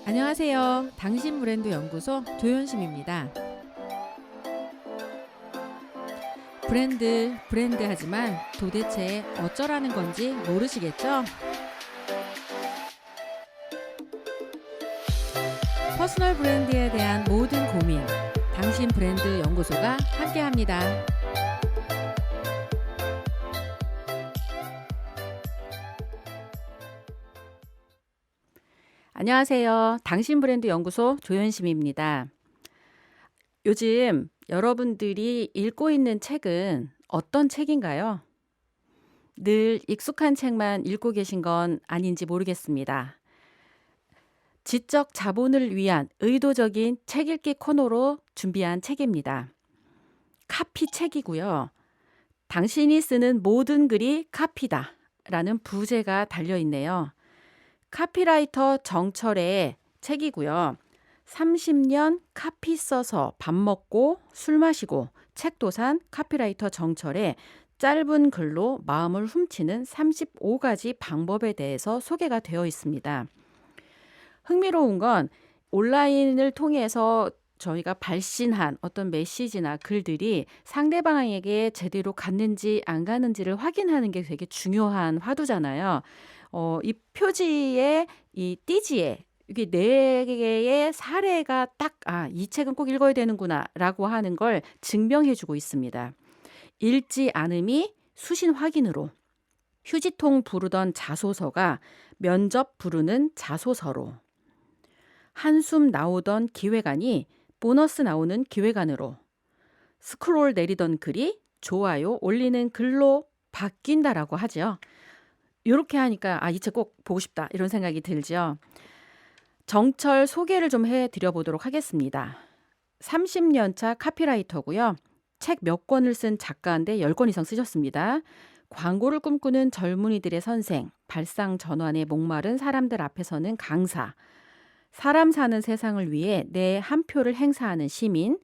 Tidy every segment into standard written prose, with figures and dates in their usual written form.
안녕하세요. 당신 브랜드 연구소 조연심입니다. 브랜드 하지만 도대체 어쩌라는 건지 모르시겠죠? 퍼스널 브랜드에 대한 모든 고민, 당신 브랜드 연구소가 함께합니다. 안녕하세요. 당신 브랜드 연구소 조연심입니다. 요즘 여러분들이 읽고 있는 책은 어떤 책인가요? 늘 익숙한 책만 읽고 계신 건 아닌지 모르겠습니다. 지적 자본을 위한 의도적인 책 읽기 코너로 준비한 책입니다. 카피 책이고요. 당신이 쓰는 모든 글이 카피다 라는 부제가 달려있네요. 카피라이터 정철의 책이고요. 30년 카피 써서 밥 먹고 술 마시고 책도 산 카피라이터 정철의 짧은 글로 마음을 훔치는 35가지 방법에 대해서 소개가 되어 있습니다. 흥미로운 건 온라인을 통해서 저희가 발신한 어떤 메시지나 글들이 상대방에게 제대로 갔는지 안 가는지를 확인하는 게 되게 중요한 화두잖아요. 이 표지에 이 띠지에 이게 4개의 사례가 딱 이 책은 꼭 읽어야 되는구나라고 하는 걸 증명해 주고 있습니다. 읽지 않음이 수신 확인으로, 휴지통 부르던 자소서가 면접 부르는 자소서로, 한숨 나오던 기획안이 보너스 나오는 기획안으로, 스크롤 내리던 글이 좋아요 올리는 글로 바뀐다라고 하죠. 이렇게 하니까 이 책 꼭 보고 싶다 이런 생각이 들죠. 정철 소개를 좀 해드려 보도록 하겠습니다. 30년 차 카피라이터고요. 책 몇 권을 쓴 작가인데 10권 이상 쓰셨습니다. 광고를 꿈꾸는 젊은이들의 선생, 발상 전환에 목마른 사람들 앞에서는 강사, 사람 사는 세상을 위해 내 한 표를 행사하는 시민,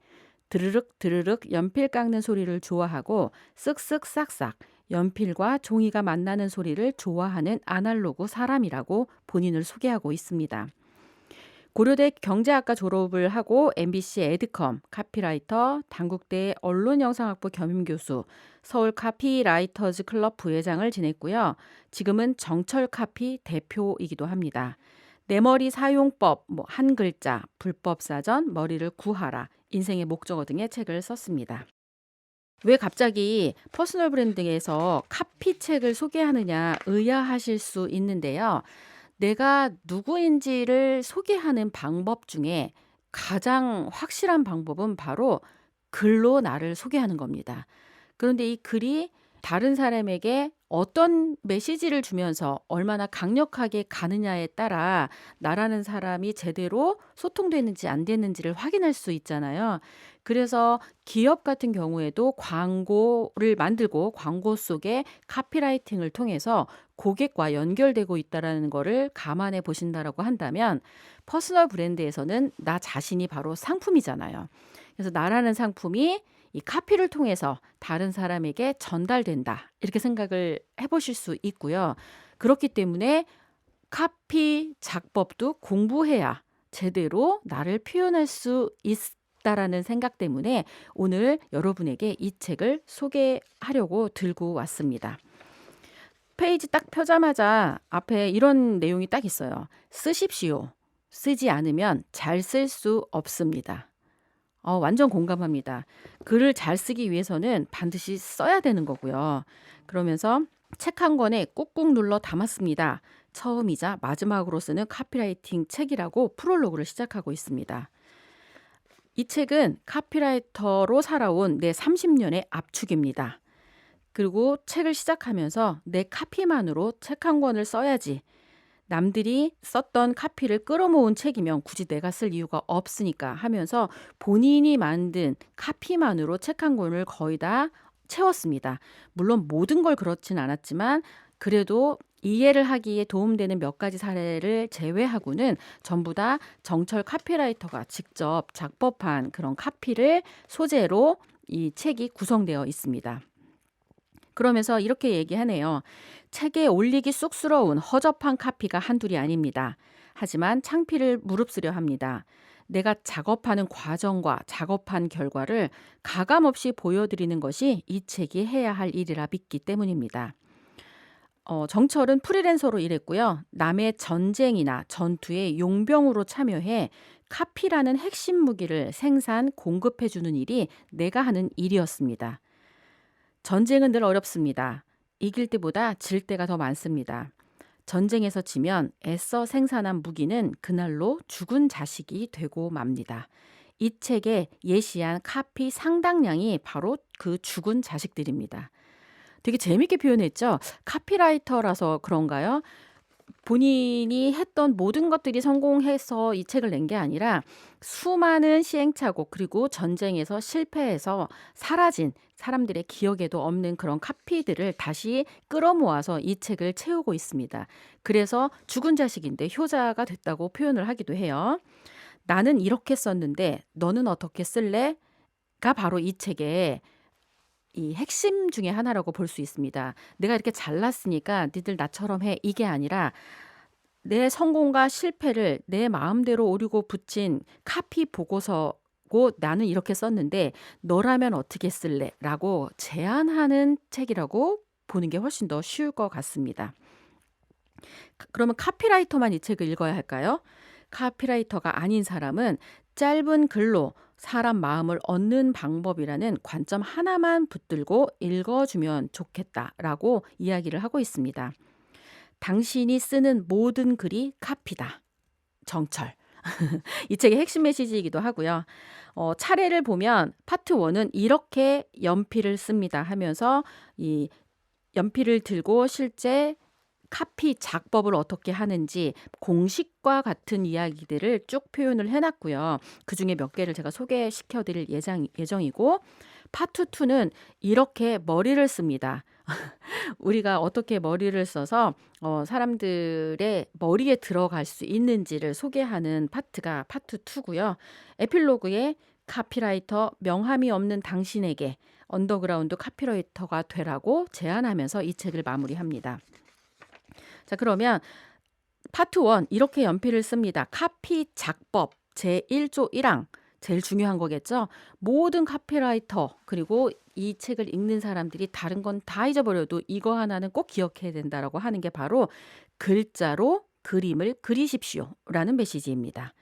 드르륵 드르륵 연필 깎는 소리를 좋아하고 쓱쓱 싹싹 연필과 종이가 만나는 소리를 좋아하는 아날로그 사람이라고 본인을 소개하고 있습니다. 고려대 경제학과 졸업을 하고 MBC 에드컴 카피라이터, 단국대 언론영상학부 겸임교수, 서울 카피라이터즈 클럽 부회장을 지냈고요. 지금은 정철 카피 대표이기도 합니다. 내 머리 사용법, 한 글자, 불법사전, 머리를 구하라, 인생의 목적어 등의 책을 썼습니다. 왜 갑자기 퍼스널 브랜딩에서 카피 책을 소개하느냐 의아하실 수 있는데요. 내가 누구인지를 소개하는 방법 중에 가장 확실한 방법은 바로 글로 나를 소개하는 겁니다. 그런데 이 글이 다른 사람에게 어떤 메시지를 주면서 얼마나 강력하게 가느냐에 따라 나라는 사람이 제대로 소통되는지 안 되는지를 확인할 수 있잖아요. 그래서 기업 같은 경우에도 광고를 만들고 광고 속에 카피라이팅을 통해서 고객과 연결되고 있다는 거를 감안해 보신다라고 한다면 퍼스널 브랜드에서는 나 자신이 바로 상품이잖아요. 그래서 나라는 상품이 이 카피를 통해서 다른 사람에게 전달된다. 이렇게 생각을 해보실 수 있고요. 그렇기 때문에 카피 작법도 공부해야 제대로 나를 표현할 수 있다라는 생각 때문에 오늘 여러분에게 이 책을 소개하려고 들고 왔습니다. 페이지 딱 펴자마자 앞에 이런 내용이 딱 있어요. 쓰십시오. 쓰지 않으면 잘 쓸 수 없습니다. 완전 공감합니다. 글을 잘 쓰기 위해서는 반드시 써야 되는 거고요. 그러면서 책 한 권에 꾹꾹 눌러 담았습니다. 처음이자 마지막으로 쓰는 카피라이팅 책이라고 프롤로그를 시작하고 있습니다. 이 책은 카피라이터로 살아온 내 30년의 압축입니다. 그리고 책을 시작하면서 내 카피만으로 책 한 권을 써야지. 남들이 썼던 카피를 끌어모은 책이면 굳이 내가 쓸 이유가 없으니까 하면서 본인이 만든 카피만으로 책 한 권을 거의 다 채웠습니다. 물론 모든 걸 그렇진 않았지만 그래도 이해를 하기에 도움되는 몇 가지 사례를 제외하고는 전부 다 정철 카피라이터가 직접 작법한 그런 카피를 소재로 이 책이 구성되어 있습니다. 그러면서 이렇게 얘기하네요. 책에 올리기 쑥스러운 허접한 카피가 한둘이 아닙니다. 하지만 창피를 무릅쓰려 합니다. 내가 작업하는 과정과 작업한 결과를 가감없이 보여드리는 것이 이 책이 해야 할 일이라 믿기 때문입니다. 정철은 프리랜서로 일했고요. 남의 전쟁이나 전투에 용병으로 참여해 카피라는 핵심 무기를 생산, 공급해주는 일이 내가 하는 일이었습니다. 전쟁은 늘 어렵습니다. 이길 때보다 질 때가 더 많습니다. 전쟁에서 지면 애써 생산한 무기는 그날로 죽은 자식이 되고 맙니다. 이 책에 예시한 카피 상당량이 바로 그 죽은 자식들입니다. 되게 재밌게 표현했죠? 카피라이터라서 그런가요? 본인이 했던 모든 것들이 성공해서 이 책을 낸 게 아니라 수많은 시행착오 그리고 전쟁에서 실패해서 사라진 사람들의 기억에도 없는 그런 카피들을 다시 끌어모아서 이 책을 채우고 있습니다. 그래서 죽은 자식인데 효자가 됐다고 표현을 하기도 해요. 나는 이렇게 썼는데 너는 어떻게 쓸래? 가 바로 이 책의 이 핵심 중에 하나라고 볼 수 있습니다. 내가 이렇게 잘났으니까 니들 나처럼 해. 이게 아니라 내 성공과 실패를 내 마음대로 오리고 붙인 카피 보고서고 나는 이렇게 썼는데 너라면 어떻게 쓸래? 라고 제안하는 책이라고 보는 게 훨씬 더 쉬울 것 같습니다. 그러면 카피라이터만 이 책을 읽어야 할까요? 카피라이터가 아닌 사람은 짧은 글로 사람 마음을 얻는 방법이라는 관점 하나만 붙들고 읽어주면 좋겠다라고 이야기를 하고 있습니다. 당신이 쓰는 모든 글이 카피다. 정철. 이 책의 핵심 메시지이기도 하고요. 차례를 보면 파트 1은 이렇게 연필을 씁니다 하면서 이 연필을 들고 실제 카피 작법을 어떻게 하는지 공식과 같은 이야기들을 쭉 표현을 해놨고요. 그중에 몇 개를 제가 소개시켜 드릴 예정이고 파트 2는 이렇게 머리를 씁니다. 우리가 어떻게 머리를 써서 사람들의 머리에 들어갈 수 있는지를 소개하는 파트가 파트 2고요. 에필로그에 카피라이터 명함이 없는 당신에게 언더그라운드 카피라이터가 되라고 제안하면서 이 책을 마무리합니다. 자, 그러면 파트 1 이렇게 연필을 씁니다. 카피 작법 제1조 1항 제일 중요한 거겠죠. 모든 카피라이터 그리고 이 책을 읽는 사람들이 다른 건 다 잊어버려도 이거 하나는 꼭 기억해야 된다라고 하는 게 바로 글자로 그림을 그리십시오라는 메시지입니다.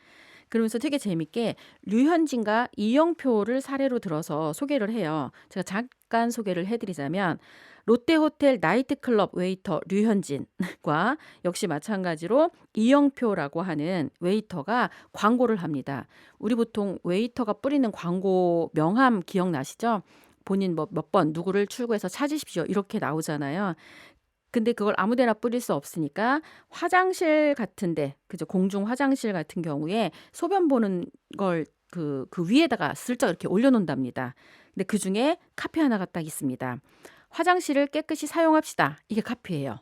그러면서 되게 재밌게 류현진과 이영표를 사례로 들어서 소개를 해요. 제가 잠깐 소개를 해드리자면 롯데호텔 나이트클럽 웨이터 류현진과 역시 마찬가지로 이영표라고 하는 웨이터가 광고를 합니다. 우리 보통 웨이터가 뿌리는 광고 명함 기억나시죠? 본인 뭐 몇 번 누구를 출구해서 찾으십시오 이렇게 나오잖아요. 근데 그걸 아무데나 뿌릴 수 없으니까 화장실 같은데, 그죠? 공중 화장실 같은 경우에 소변 보는 걸 그 위에다가 슬쩍 이렇게 올려놓는답니다. 근데 그 중에 카피 하나가 딱 있습니다. 화장실을 깨끗이 사용합시다. 이게 카피예요.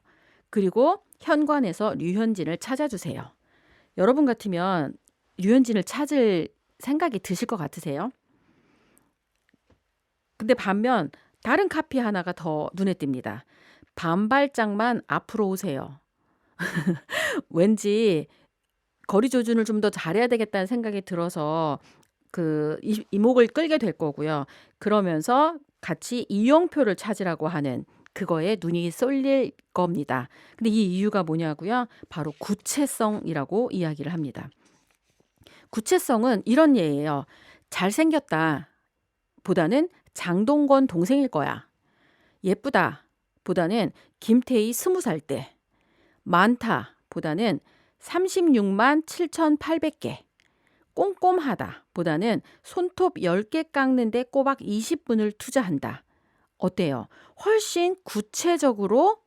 그리고 현관에서 류현진을 찾아주세요. 여러분 같으면 류현진을 찾을 생각이 드실 것 같으세요? 근데 반면 다른 카피 하나가 더 눈에 띈니다. 반발짝만 앞으로 오세요. 왠지 거리 조준을 좀 더 잘해야 되겠다는 생각이 들어서 그 이목을 끌게 될 거고요. 그러면서 같이 이영표를 찾으라고 하는 그거에 눈이 쏠릴 겁니다. 근데 이 이유가 뭐냐고요? 바로 구체성이라고 이야기를 합니다. 구체성은 이런 예예요. 잘생겼다 보다는 장동건 동생일 거야. 예쁘다 보다는 김태희 20살 때. 많다 보다는 36만 7,800개. 꼼꼼하다 보다는 손톱 10개 깎는데 꼬박 20분을 투자한다. 어때요? 훨씬 구체적으로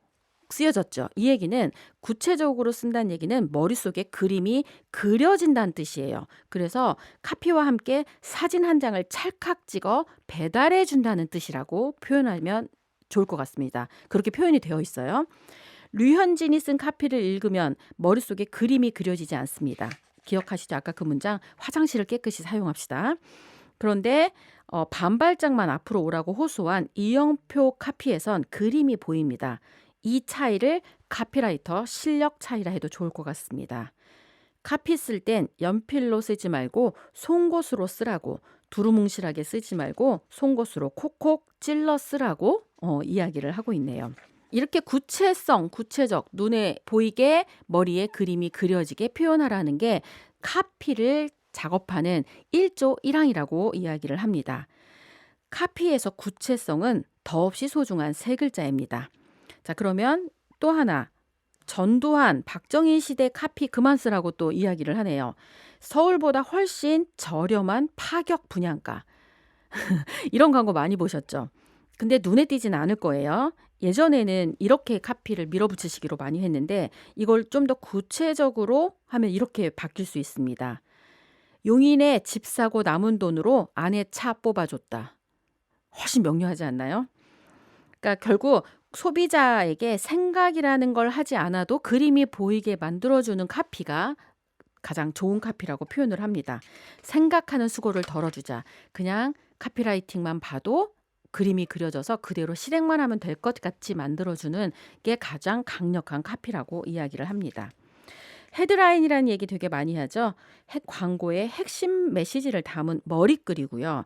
쓰여졌죠. 이 얘기는 구체적으로 쓴다는 얘기는 머릿속에 그림이 그려진다는 뜻이에요. 그래서 카피와 함께 사진 한 장을 찰칵 찍어 배달해 준다는 뜻이라고 표현하면 좋을 것 같습니다. 그렇게 표현이 되어 있어요. 류현진이 쓴 카피를 읽으면 머릿속에 그림이 그려지지 않습니다. 기억하시죠? 아까 그 문장 화장실을 깨끗이 사용합시다. 그런데 반발짝만 앞으로 오라고 호소한 이영표 카피에선 그림이 보입니다. 이 차이를 카피라이터 실력 차이라 해도 좋을 것 같습니다. 카피 쓸 땐 연필로 쓰지 말고 송곳으로 쓰라고, 두루뭉실하게 쓰지 말고 송곳으로 콕콕 찔러 쓰라고 이야기를 하고 있네요. 이렇게 구체성, 구체적, 눈에 보이게 머리에 그림이 그려지게 표현하라는 게 카피를 작업하는 1조 1항이라고 이야기를 합니다. 카피에서 구체성은 더없이 소중한 세 글자입니다. 자, 그러면 또 하나, 전두환, 박정희 시대 카피 그만 쓰라고 또 이야기를 하네요. 서울보다 훨씬 저렴한 파격 분양가. 이런 광고 많이 보셨죠? 근데 눈에 띄진 않을 거예요. 예전에는 이렇게 카피를 밀어붙이시기로 많이 했는데 이걸 좀 더 구체적으로 하면 이렇게 바뀔 수 있습니다. 용인에 집 사고 남은 돈으로 아내 차 뽑아줬다. 훨씬 명료하지 않나요? 그러니까 결국 소비자에게 생각이라는 걸 하지 않아도 그림이 보이게 만들어주는 카피가 가장 좋은 카피라고 표현을 합니다. 생각하는 수고를 덜어주자. 그냥 카피라이팅만 봐도 그림이 그려져서 그대로 실행만 하면 될 것 같이 만들어주는 게 가장 강력한 카피라고 이야기를 합니다. 헤드라인이라는 얘기 되게 많이 하죠. 광고의 핵심 메시지를 담은 머리글이고요.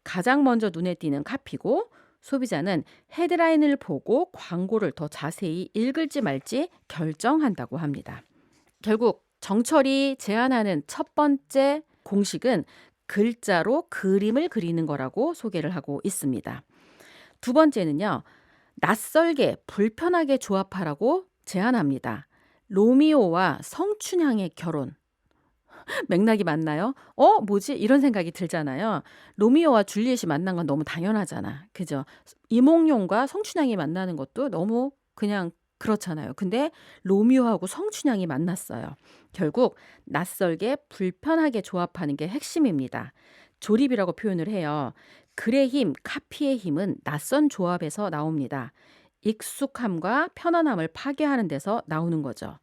가장 먼저 눈에 띄는 카피고 소비자는 헤드라인을 보고 광고를 더 자세히 읽을지 말지 결정한다고 합니다. 결국 정철이 제안하는 첫 번째 공식은 글자로 그림을 그리는 거라고 소개를 하고 있습니다. 두 번째는요. 낯설게 불편하게 조합하라고 제안합니다. 로미오와 성춘향의 결혼. 맥락이 맞나요? 뭐지? 이런 생각이 들잖아요. 로미오와 줄리엣이 만난 건 너무 당연하잖아. 그죠? 이몽룡과 성춘향이 만나는 것도 너무 그냥 그렇잖아요. 근데 로미오하고 성춘향이 만났어요. 결국 낯설게 불편하게 조합하는 게 핵심입니다. 조립이라고 표현을 해요. 글의 힘, 카피의 힘은 낯선 조합에서 나옵니다. 익숙함과 편안함을 파괴하는 데서 나오는 거죠.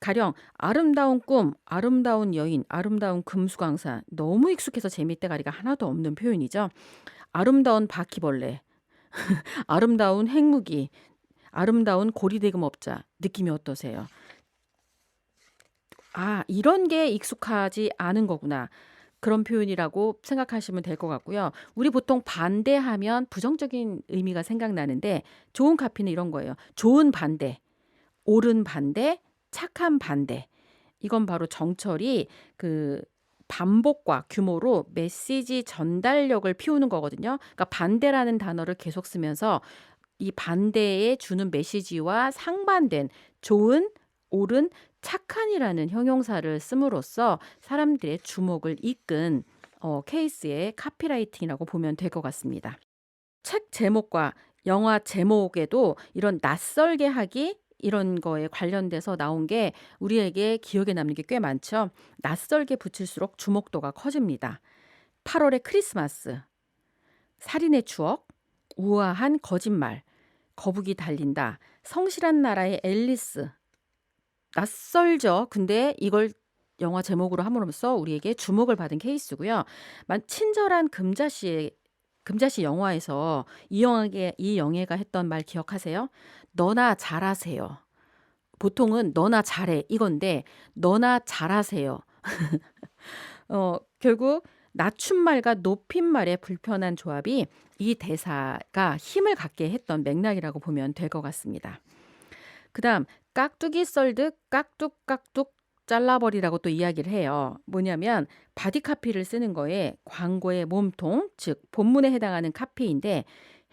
가령 아름다운 꿈, 아름다운 여인, 아름다운 금수강산. 너무 익숙해서 재미대가리가 하나도 없는 표현이죠. 아름다운 바퀴벌레, 아름다운 핵무기, 아름다운 고리대금업자. 느낌이 어떠세요? 아, 이런 게 익숙하지 않은 거구나. 그런 표현이라고 생각하시면 될 것 같고요. 우리 보통 반대하면 부정적인 의미가 생각나는데 좋은 카피는 이런 거예요. 좋은 반대, 옳은 반대, 착한 반대. 이건 바로 정철이 그 반복과 규모로 메시지 전달력을 피우는 거거든요. 그러니까 반대라는 단어를 계속 쓰면서 이 반대에 주는 메시지와 상반된 좋은, 옳은, 착한이라는 형용사를 씀으로써 사람들의 주목을 이끈 케이스의 카피라이팅이라고 보면 될 것 같습니다. 책 제목과 영화 제목에도 이런 낯설게 하기 이런 거에 관련돼서 나온 게 우리에게 기억에 남는 게 꽤 많죠. 낯설게 붙일수록 주목도가 커집니다. 8월의 크리스마스, 살인의 추억, 우아한 거짓말, 거북이 달린다, 성실한 나라의 앨리스. 낯설죠. 근데 이걸 영화 제목으로 함으로써 우리에게 주목을 받은 케이스고요. 친절한 금자씨 영화에서 이영애가 했던 말 기억하세요? 너나 잘하세요. 보통은 너나 잘해 이건데 너나 잘하세요. 결국 낮춤말과 높임말의 불편한 조합이 이 대사가 힘을 갖게 했던 맥락이라고 보면 될 것 같습니다. 그다음 깍두기 썰듯 깍둑깍둑 잘라버리라고 또 이야기를 해요. 뭐냐면 바디 카피를 쓰는 거에 광고의 몸통, 즉 본문에 해당하는 카피인데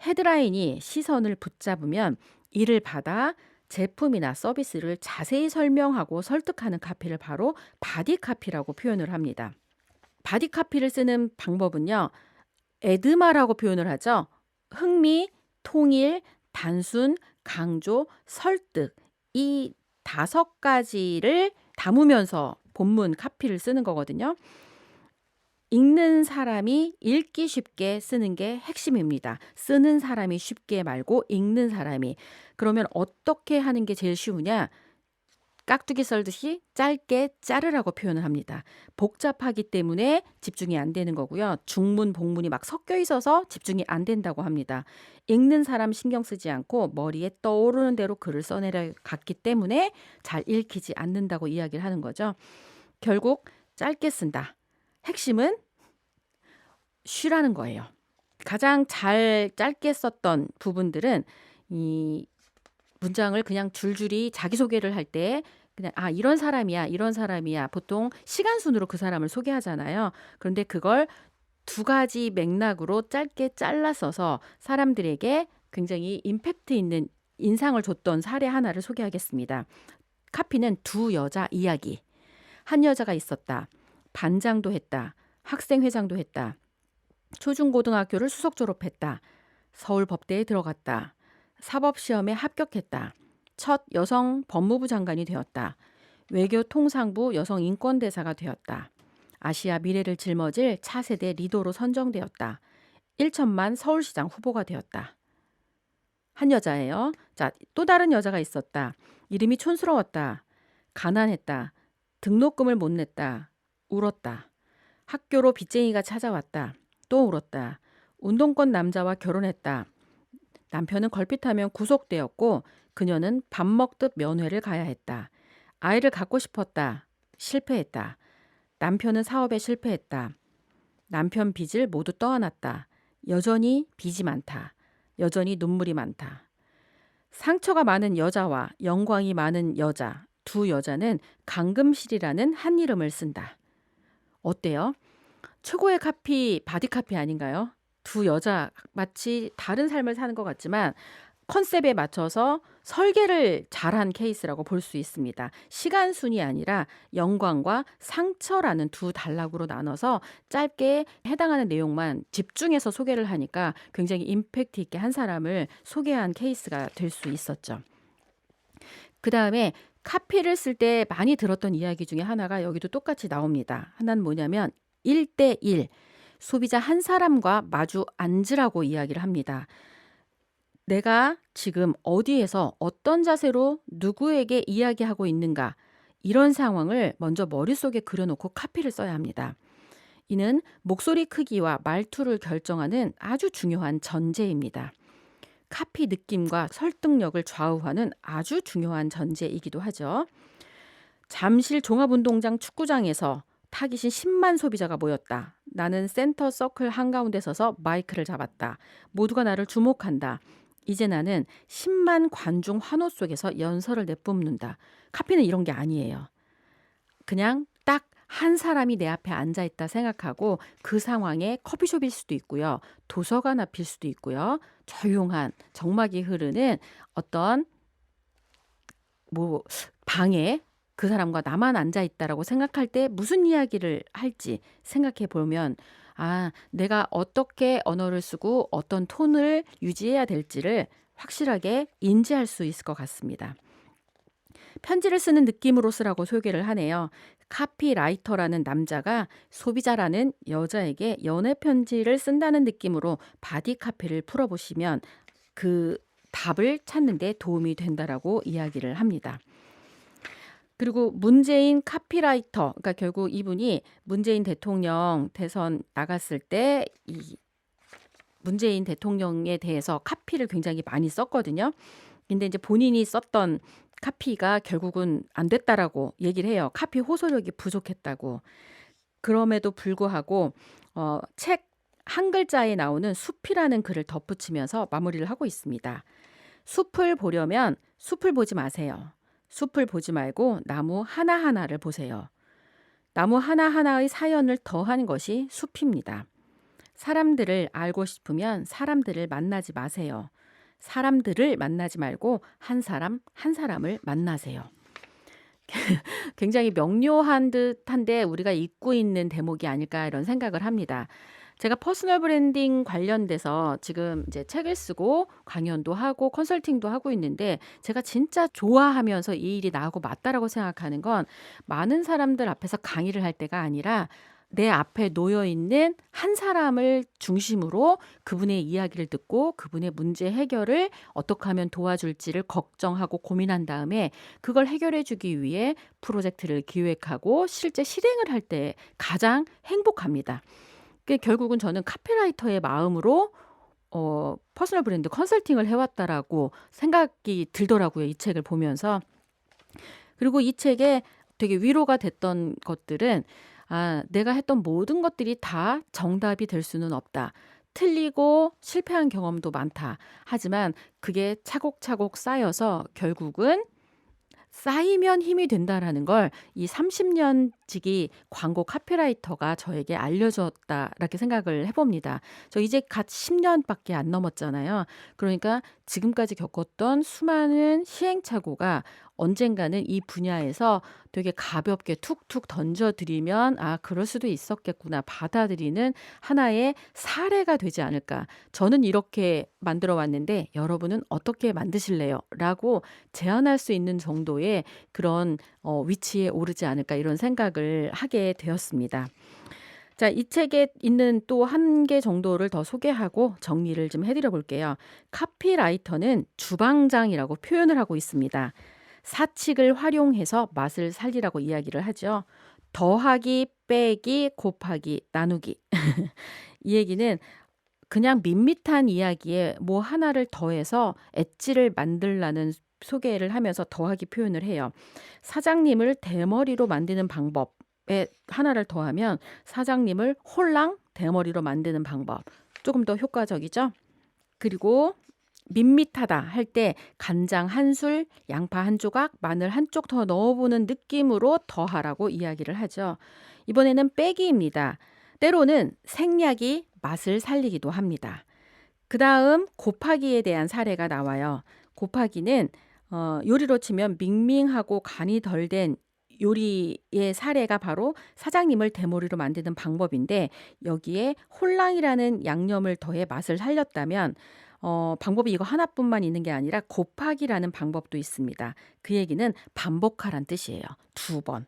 헤드라인이 시선을 붙잡으면 이를 받아 제품이나 서비스를 자세히 설명하고 설득하는 카피를 바로 바디 카피라고 표현을 합니다. 바디 카피를 쓰는 방법은요. 에드마라고 표현을 하죠. 흥미, 통일, 단순, 강조, 설득 이 5가지를 담으면서 본문 카피를 쓰는 거거든요. 읽는 사람이 읽기 쉽게 쓰는 게 핵심입니다. 쓰는 사람이 쉽게 말고 읽는 사람이. 그러면 어떻게 하는 게 제일 쉬우냐? 깍두기 썰듯이 짧게 자르라고 표현을 합니다. 복잡하기 때문에 집중이 안 되는 거고요. 중문, 복문이 막 섞여 있어서 집중이 안 된다고 합니다. 읽는 사람 신경 쓰지 않고 머리에 떠오르는 대로 글을 써내려 갔기 때문에 잘 읽히지 않는다고 이야기를 하는 거죠. 결국 짧게 쓴다. 핵심은 쉬라는 거예요. 가장 잘 짧게 썼던 부분들은 이 문장을 그냥 줄줄이 자기소개를 할 때 그냥 이런 사람이야, 이런 사람이야. 보통 시간 순으로 그 사람을 소개하잖아요. 그런데 그걸 두 가지 맥락으로 짧게 잘라 써서 사람들에게 굉장히 임팩트 있는 인상을 줬던 사례 하나를 소개하겠습니다. 카피는 두 여자 이야기. 한 여자가 있었다. 반장도 했다. 학생회장도 했다. 초중고등학교를 수석 졸업했다. 서울법대에 들어갔다. 사법시험에 합격했다. 첫 여성 법무부 장관이 되었다. 외교통상부 여성인권대사가 되었다. 아시아 미래를 짊어질 차세대 리더로 선정되었다. 1천만 서울시장 후보가 되었다. 한 여자예요. 자, 또 다른 여자가 있었다. 이름이 촌스러웠다. 가난했다. 등록금을 못 냈다. 울었다. 학교로 빚쟁이가 찾아왔다. 또 울었다. 운동권 남자와 결혼했다. 남편은 걸핏하면 구속되었고 그녀는 밥 먹듯 면회를 가야 했다. 아이를 갖고 싶었다. 실패했다. 남편은 사업에 실패했다. 남편 빚을 모두 떠안았다. 여전히 빚이 많다. 여전히 눈물이 많다. 상처가 많은 여자와 영광이 많은 여자, 두 여자는 강금실이라는 한 이름을 쓴다. 어때요? 최고의 카피, 바디 카피 아닌가요? 두 여자 마치 다른 삶을 사는 것 같지만 컨셉에 맞춰서 설계를 잘한 케이스라고 볼 수 있습니다. 시간순이 아니라 영광과 상처라는 두 단락으로 나눠서 짧게 해당하는 내용만 집중해서 소개를 하니까 굉장히 임팩트 있게 한 사람을 소개한 케이스가 될 수 있었죠. 그 다음에 카피를 쓸 때 많이 들었던 이야기 중에 하나가 여기도 똑같이 나옵니다. 하나는 뭐냐면 1대1, 소비자 한 사람과 마주 앉으라고 이야기를 합니다. 내가 지금 어디에서 어떤 자세로 누구에게 이야기하고 있는가, 이런 상황을 먼저 머릿속에 그려놓고 카피를 써야 합니다. 이는 목소리 크기와 말투를 결정하는 아주 중요한 전제입니다. 카피 느낌과 설득력을 좌우하는 아주 중요한 전제이기도 하죠. 잠실 종합운동장 축구장에서 타깃인 10만 소비자가 모였다. 나는 센터 서클 한가운데 서서 마이크를 잡았다. 모두가 나를 주목한다. 이제 나는 10만 관중 환호 속에서 연설을 내뿜는다. 카피는 이런 게 아니에요. 그냥 딱 한 사람이 내 앞에 앉아있다 생각하고 그 상황에 커피숍일 수도 있고요. 도서관 앞일 수도 있고요. 조용한 정막이 흐르는 어떤 방에 그 사람과 나만 앉아있다라고 생각할 때 무슨 이야기를 할지 생각해 보면 내가 어떻게 언어를 쓰고 어떤 톤을 유지해야 될지를 확실하게 인지할 수 있을 것 같습니다. 편지를 쓰는 느낌으로 쓰라고 소개를 하네요. 카피라이터라는 남자가 소비자라는 여자에게 연애 편지를 쓴다는 느낌으로 바디 카피를 풀어보시면 그 답을 찾는 데 도움이 된다라고 이야기를 합니다. 그리고 문재인 카피라이터, 그러니까 결국 이분이 문재인 대통령 대선 나갔을 때 이 문재인 대통령에 대해서 카피를 굉장히 많이 썼거든요. 근데 이제 본인이 썼던 카피가 결국은 안 됐다라고 얘기를 해요. 카피 호소력이 부족했다고. 그럼에도 불구하고 책 한 글자에 나오는 숲이라는 글을 덧붙이면서 마무리를 하고 있습니다. 숲을 보려면 숲을 보지 마세요. 숲을 보지 말고 나무 하나하나를 보세요. 나무 하나하나의 사연을 더한 것이 숲입니다. 사람들을 알고 싶으면 사람들을 만나지 마세요. 사람들을 만나지 말고 한 사람 한 사람을 만나세요. 굉장히 명료한 듯한데 우리가 잊고 있는 대목이 아닐까 이런 생각을 합니다. 제가 퍼스널 브랜딩 관련돼서 지금 이제 책을 쓰고 강연도 하고 컨설팅도 하고 있는데 제가 진짜 좋아하면서 이 일이 나하고 맞다라고 생각하는 건 많은 사람들 앞에서 강의를 할 때가 아니라 내 앞에 놓여 있는 한 사람을 중심으로 그분의 이야기를 듣고 그분의 문제 해결을 어떻게 하면 도와줄지를 걱정하고 고민한 다음에 그걸 해결해 주기 위해 프로젝트를 기획하고 실제 실행을 할 때 가장 행복합니다. 결국은 저는 카피라이터의 마음으로 퍼스널 브랜드 컨설팅을 해왔다라고 생각이 들더라고요. 이 책을 보면서. 그리고 이 책에 되게 위로가 됐던 것들은 내가 했던 모든 것들이 다 정답이 될 수는 없다. 틀리고 실패한 경험도 많다. 하지만 그게 차곡차곡 쌓여서 결국은 쌓이면 힘이 된다라는 걸 이 30년 지기 광고 카피라이터가 저에게 알려줬다라고 생각을 해봅니다. 저 이제 갓 10년밖에 안 넘었잖아요. 그러니까 지금까지 겪었던 수많은 시행착오가 언젠가는 이 분야에서 되게 가볍게 툭툭 던져드리면 그럴 수도 있었겠구나 받아들이는 하나의 사례가 되지 않을까. 저는 이렇게 만들어 왔는데 여러분은 어떻게 만드실래요? 라고 제안할 수 있는 정도의 그런 위치에 오르지 않을까 이런 생각을 하게 되었습니다. 자, 이 책에 있는 또 한 개 정도를 더 소개하고 정리를 좀 해드려 볼게요. 카피라이터는 주방장이라고 표현을 하고 있습니다. 사칙을 활용해서 맛을 살리라고 이야기를 하죠. 더하기, 빼기, 곱하기, 나누기. 이 얘기는 그냥 밋밋한 이야기에 뭐 하나를 더해서 엣지를 만들라는 소개를 하면서 더하기 표현을 해요. 사장님을 대머리로 만드는 방법에 하나를 더하면 사장님을 홀랑 대머리로 만드는 방법. 조금 더 효과적이죠? 그리고 밋밋하다 할 때 간장 한 술, 양파 한 조각, 마늘 한 쪽 더 넣어보는 느낌으로 더하라고 이야기를 하죠. 이번에는 빼기입니다. 때로는 생략이 맛을 살리기도 합니다. 그 다음 곱하기에 대한 사례가 나와요. 곱하기는 요리로 치면 밍밍하고 간이 덜 된 요리의 사례가 바로 사장님을 대머리로 만드는 방법인데 여기에 홀랑이라는 양념을 더해 맛을 살렸다면 방법이 이거 하나뿐만 있는 게 아니라 곱하기라는 방법도 있습니다. 그 얘기는 반복하란 뜻이에요. 2번.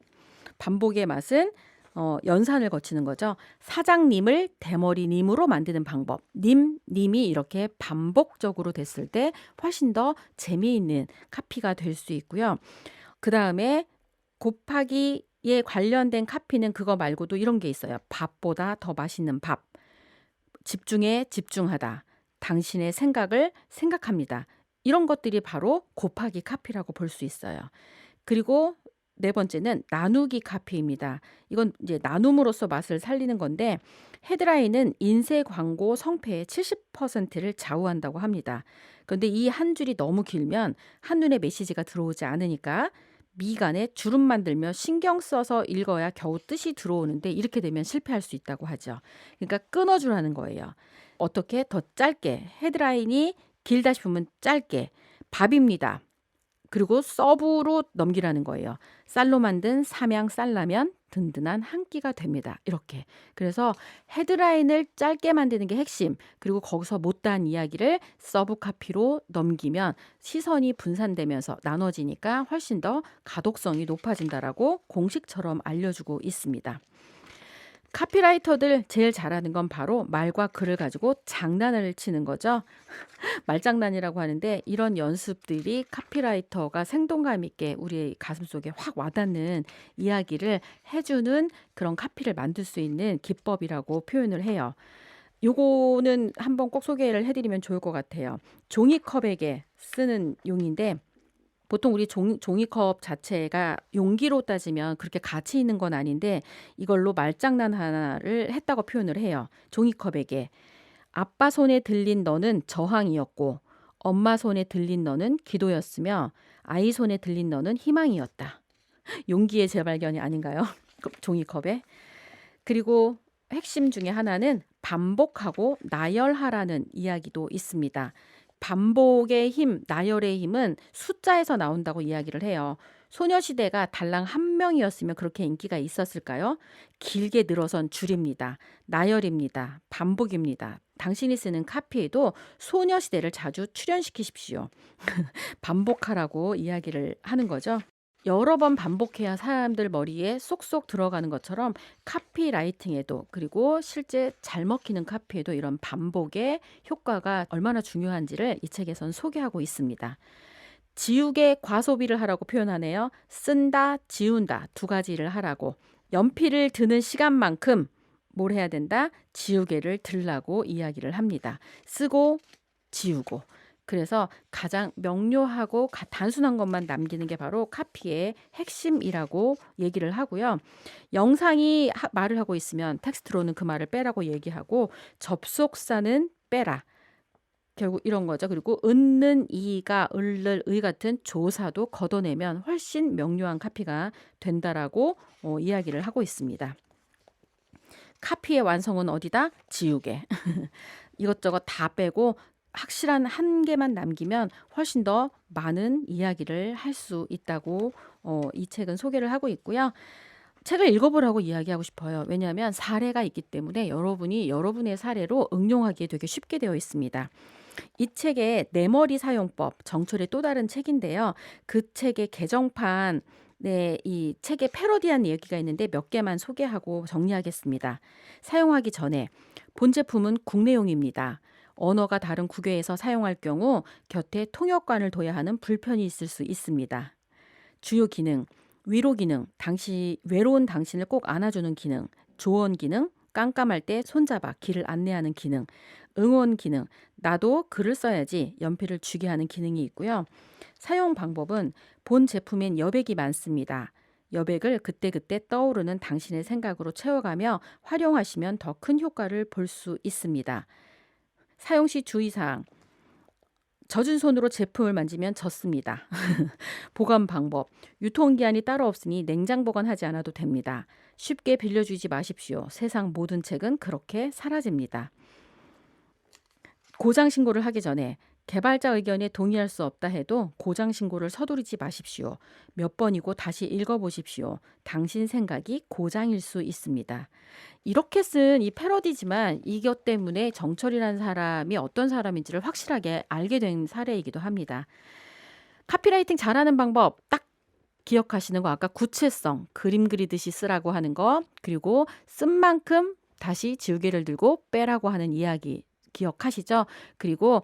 반복의 맛은 연산을 거치는 거죠. 사장님을 대머리님으로 만드는 방법. 님이 이렇게 반복적으로 됐을 때 훨씬 더 재미있는 카피가 될 수 있고요. 그 다음에 곱하기에 관련된 카피는 그거 말고도 이런 게 있어요. 밥보다 더 맛있는 밥. 집중에 집중하다. 당신의 생각을 생각합니다. 이런 것들이 바로 곱하기 카피라고 볼 수 있어요. 그리고 네 번째는 나누기 카피입니다. 이건 이제 나눔으로써 맛을 살리는 건데 헤드라인은 인쇄 광고 성패의 70%를 좌우한다고 합니다. 그런데 이 한 줄이 너무 길면 한눈에 메시지가 들어오지 않으니까 미간에 주름 만들며 신경 써서 읽어야 겨우 뜻이 들어오는데 이렇게 되면 실패할 수 있다고 하죠. 그러니까 끊어주라는 거예요. 어떻게 더 짧게 헤드라인이 길다 싶으면 짧게 밥입니다. 그리고 서브로 넘기라는 거예요. 쌀로 만든 삼양 쌀라면 든든한 한 끼가 됩니다. 이렇게. 그래서 헤드라인을 짧게 만드는 게 핵심. 그리고 거기서 못다한 이야기를 서브 카피로 넘기면 시선이 분산되면서 나눠지니까 훨씬 더 가독성이 높아진다라고 공식처럼 알려주고 있습니다. 카피라이터들 제일 잘하는 건 바로 말과 글을 가지고 장난을 치는 거죠. 말장난이라고 하는데 이런 연습들이 카피라이터가 생동감 있게 우리 가슴속에 확 와닿는 이야기를 해주는 그런 카피를 만들 수 있는 기법이라고 표현을 해요. 요거는 한번 꼭 소개를 해드리면 좋을 것 같아요. 종이컵에게 쓰는 용인데 보통 우리 종이컵 자체가 용기로 따지면 그렇게 가치 있는 건 아닌데 이걸로 말장난 하나를 했다고 표현을 해요. 종이컵에게. 아빠 손에 들린 너는 저항이었고 엄마 손에 들린 너는 기도였으며 아이 손에 들린 너는 희망이었다. 용기의 재발견이 아닌가요? 종이컵에. 그리고 핵심 중에 하나는 반복하고 나열하라는 이야기도 있습니다. 반복의 힘, 나열의 힘은 숫자에서 나온다고 이야기를 해요. 소녀시대가 달랑 한 명이었으면 그렇게 인기가 있었을까요? 길게 늘어선 줄입니다. 나열입니다. 반복입니다. 당신이 쓰는 카피에도 소녀시대를 자주 출연시키십시오. 반복하라고 이야기를 하는 거죠. 여러 번 반복해야 사람들 머리에 쏙쏙 들어가는 것처럼 카피라이팅에도 그리고 실제 잘 먹히는 카피에도 이런 반복의 효과가 얼마나 중요한지를 이 책에선 소개하고 있습니다. 지우개 과소비를 하라고 표현하네요. 쓴다, 지운다 두 가지를 하라고. 연필을 드는 시간만큼 뭘 해야 된다? 지우개를 들라고 이야기를 합니다. 쓰고 지우고. 그래서 가장 명료하고 단순한 것만 남기는 게 바로 카피의 핵심이라고 얘기를 하고요. 영상이 말을 하고 있으면 텍스트로는 그 말을 빼라고 얘기하고 접속사는 빼라. 결국 이런 거죠. 그리고 은는 이가 을를 의 같은 조사도 걷어내면 훨씬 명료한 카피가 된다라고 이야기를 하고 있습니다. 카피의 완성은 어디다? 지우개. 이것저것 다 빼고 확실한 한 개만 남기면 훨씬 더 많은 이야기를 할 수 있다고 이 책은 소개를 하고 있고요. 책을 읽어보라고 이야기하고 싶어요. 왜냐하면 사례가 있기 때문에 여러분이 여러분의 사례로 응용하기에 되게 쉽게 되어 있습니다. 이 책의 내 머리 사용법, 정철의 또 다른 책인데요. 그 책의 개정판, 이 책에 패러디한 얘기가 있는데 몇 개만 소개하고 정리하겠습니다. 사용하기 전에 본 제품은 국내용입니다. 언어가 다른 국외에서 사용할 경우 곁에 통역관을 둬야 하는 불편이 있을 수 있습니다. 주요 기능, 위로 기능, 외로운 당신을 꼭 안아주는 기능, 조언 기능, 깜깜할 때 손잡아 길을 안내하는 기능, 응원 기능, 나도 글을 써야지 연필을 쥐게 하는 기능이 있고요. 사용 방법은 본 제품엔 여백이 많습니다. 여백을 그때그때 떠오르는 당신의 생각으로 채워가며 활용하시면 더 큰 효과를 볼 수 있습니다. 사용 시 주의사항. 젖은 손으로 제품을 만지면 젖습니다. 보관 방법. 유통기한이 따로 없으니 냉장 보관하지 않아도 됩니다. 쉽게 빌려주지 마십시오. 세상 모든 책은 그렇게 사라집니다. 고장 신고를 하기 전에 개발자 의견에 동의할 수 없다 해도 고장 신고를 서두르지 마십시오. 몇 번이고 다시 읽어보십시오. 당신 생각이 고장일 수 있습니다. 이렇게 쓴 이 패러디지만 이것 때문에 정철이라는 사람이 어떤 사람인지를 확실하게 알게 된 사례이기도 합니다. 카피라이팅 잘하는 방법 딱 기억하시는 거 아까 구체성, 그림 그리듯이 쓰라고 하는 거 그리고 쓴 만큼 다시 지우개를 들고 빼라고 하는 이야기 기억하시죠? 그리고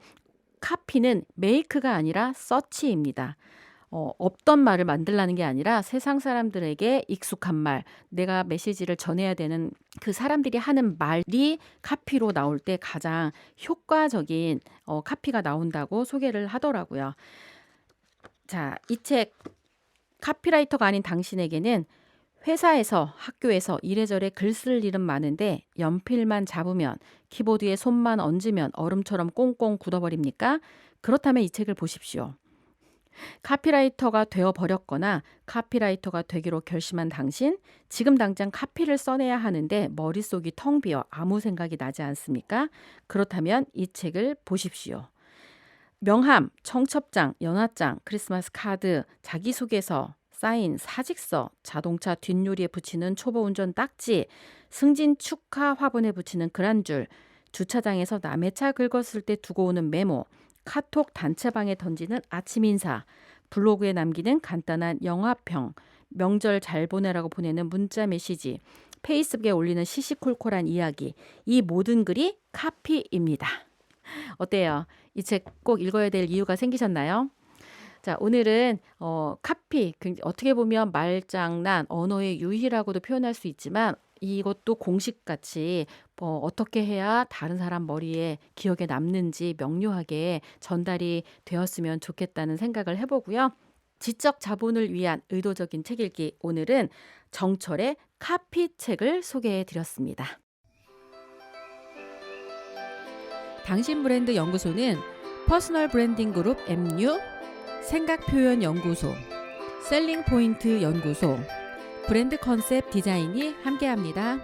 카피는 메이크가 아니라 서치입니다. 없던 말을 만들라는 게 아니라 세상 사람들에게 익숙한 말, 내가 메시지를 전해야 되는 그 사람들이 하는 말이 카피로 나올 때 가장 효과적인 카피가 나온다고 소개를 하더라고요. 자, 이 책 카피라이터가 아닌 당신에게는 회사에서 학교에서 이래저래 글 쓸 일은 많은데 연필만 잡으면 키보드에 손만 얹으면 얼음처럼 꽁꽁 굳어버립니까? 그렇다면 이 책을 보십시오. 카피라이터가 되어버렸거나 카피라이터가 되기로 결심한 당신, 지금 당장 카피를 써내야 하는데 머릿속이 텅 비어 아무 생각이 나지 않습니까? 그렇다면 이 책을 보십시오. 명함, 청첩장, 연하장, 크리스마스 카드, 자기소개서, 사인, 사직서, 자동차 뒷유리에 붙이는 초보 운전 딱지, 승진 축하 화분에 붙이는 글 한 줄, 주차장에서 남의 차 긁었을 때 두고 오는 메모, 카톡 단체방에 던지는 아침 인사, 블로그에 남기는 간단한 영화평, 명절 잘 보내라고 보내는 문자 메시지, 페이스북에 올리는 시시콜콜한 이야기, 이 모든 글이 카피입니다. 어때요? 이 책 꼭 읽어야 될 이유가 생기셨나요? 자, 오늘은 카피, 어떻게 보면 말장난, 언어의 유희라고도 표현할 수 있지만 이것도 공식같이 어떻게 해야 다른 사람 머리에 기억에 남는지 명료하게 전달이 되었으면 좋겠다는 생각을 해보고요. 지적 자본을 위한 의도적인 책 읽기, 오늘은 정철의 카피 책을 소개해 드렸습니다. 당신 브랜드 연구소는 퍼스널 브랜딩 그룹 MU, 생각표현연구소, 셀링포인트 연구소, 브랜드 컨셉 디자인이 함께합니다.